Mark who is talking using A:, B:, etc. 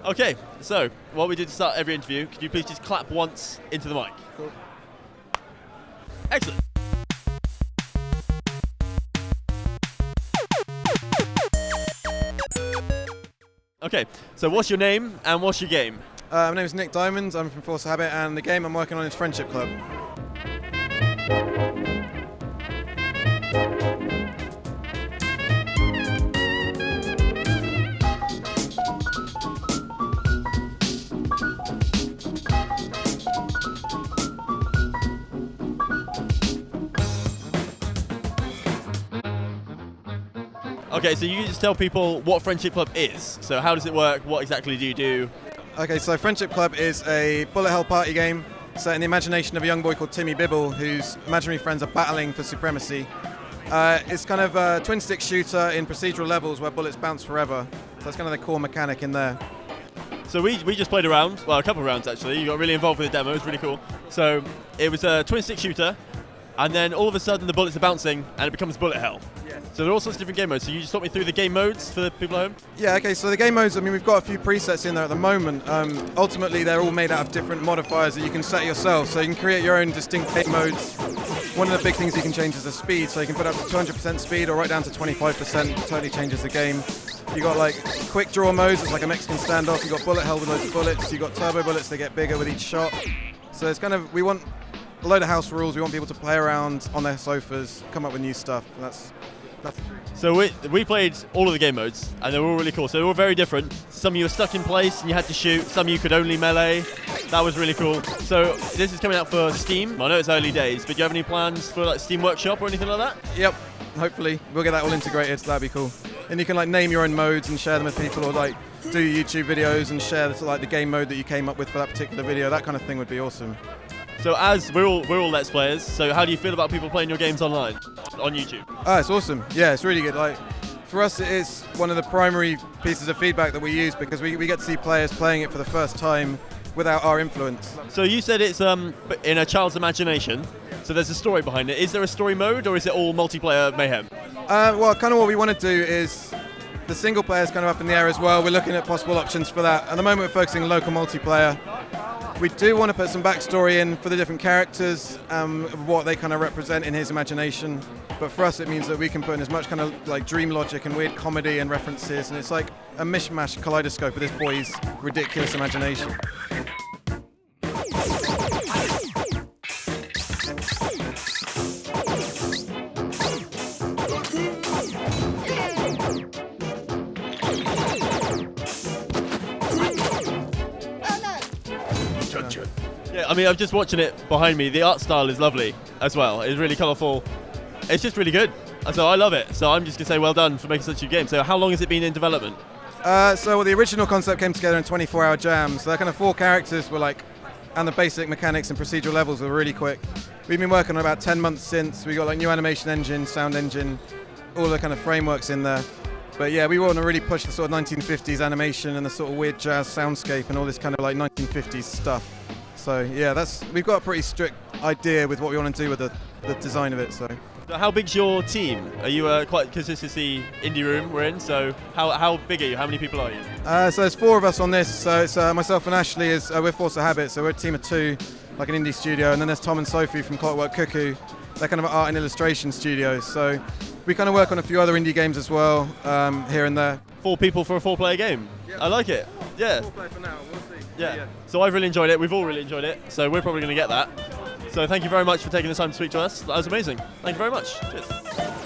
A: Okay, so what we did to start every interview, could you please just clap once into the mic?
B: Cool.
A: Excellent. Okay, so what's your name and what's your game?
B: My name is Nick Dymond, I'm from Force Habit, and the game I'm working on is Friendship Club.
A: Okay, so you can just tell people what Friendship Club is. So how does it work? What exactly do you do?
B: Okay, so Friendship Club is a bullet hell party game set in the imagination of a young boy called Timmy Bibble, whose imaginary friends are battling for supremacy. It's kind of a twin-stick shooter in procedural levels where bullets bounce forever. So that's kind of the core mechanic in there.
A: So we just played a round, well, a couple of rounds actually. You got really involved with the demo, it was really cool. So it was a twin-stick shooter, and then all of a sudden the bullets are bouncing and it becomes bullet hell.
B: Yes.
A: So there are all sorts of different game modes. So you just talk me through the game modes for the people at home?
B: Yeah, okay, so the game modes, I mean, we've got a few presets in there at the moment. Ultimately, they're all made out of different modifiers that you can set yourself, so you can create your own distinct game modes. One of the big things you can change is the speed, so you can put up to 200% speed or right down to 25%, it totally changes the game. You got like quick draw modes, it's like a Mexican standoff. You got bullet hell with loads of bullets. You got turbo bullets, they get bigger with each shot. So it's kind of, we want a load of house rules. We want people to play around on their sofas, come up with new stuff. That's
A: So we played all of the game modes, and they were all really cool. So they were all very different. Some you were stuck in place and you had to shoot. Some you could only melee. That was really cool. So this is coming out for Steam. I know it's early days, but do you have any plans for like Steam Workshop or anything like that?
B: Yep, hopefully we'll get that all integrated. So that'd be cool. And you can like name your own modes and share them with people, or like do YouTube videos and share like the game mode that you came up with for that particular video. That kind of thing would be awesome.
A: So as we're all Let's Players, so how do you feel about people playing your games online, on YouTube?
B: Oh, it's awesome. Yeah, it's really good. Like, for us, it is one of the primary pieces of feedback that we use because we get to see players playing it for the first time without our influence.
A: So you said it's in a child's imagination, so there's a story behind it. Is there a story mode, or is it all multiplayer mayhem?
B: Well, kind of what we want to do is the single player is kind of up in the air as well. We're looking at possible options for that. At the moment, we're focusing on local multiplayer. We do want to put some backstory in for the different characters, what they kind of represent in his imagination. But for us, it means that we can put in as much kind of like dream logic and weird comedy and references, and it's like a mishmash kaleidoscope of this boy's ridiculous imagination.
A: Yeah, I mean, I'm just watching it behind me. The art style is lovely as well. It's really colourful. It's just really good. So I love it. So I'm just going to say well done for making such a game. So how long has it been in development?
B: So the original concept came together in 24-hour jam. So that kind of 4 characters were like, and the basic mechanics and procedural levels were really quick. We've been working on about 10 months since. We got like new animation engine, sound engine, all the kind of frameworks in there. But yeah, we want to really push the sort of 1950s animation and the sort of weird jazz soundscape and all this kind of like 1950s stuff. So yeah, we've got a pretty strict idea with what we want to do with the design of it. So
A: how big's your team? Are you quite, because this is the indie room we're in, so how big are you? How many people are you?
B: So there's 4 of us on this. So it's myself and Ashley, we're Force of Habit, so we're a team of 2, like an indie studio. And then there's Tom and Sophie from Clockwork Cuckoo. They're kind of art and illustration studios. So we kind of work on a few other indie games as well, here and there.
A: 4 people for a 4-player game. Yep. I like it. Yeah.
B: 4-player for now, we'll see.
A: Yeah. So I've really enjoyed it. We've all really enjoyed it. So we're probably going to get that. So thank you very much for taking the time to speak to us. That was amazing. Thank you very much. Cheers.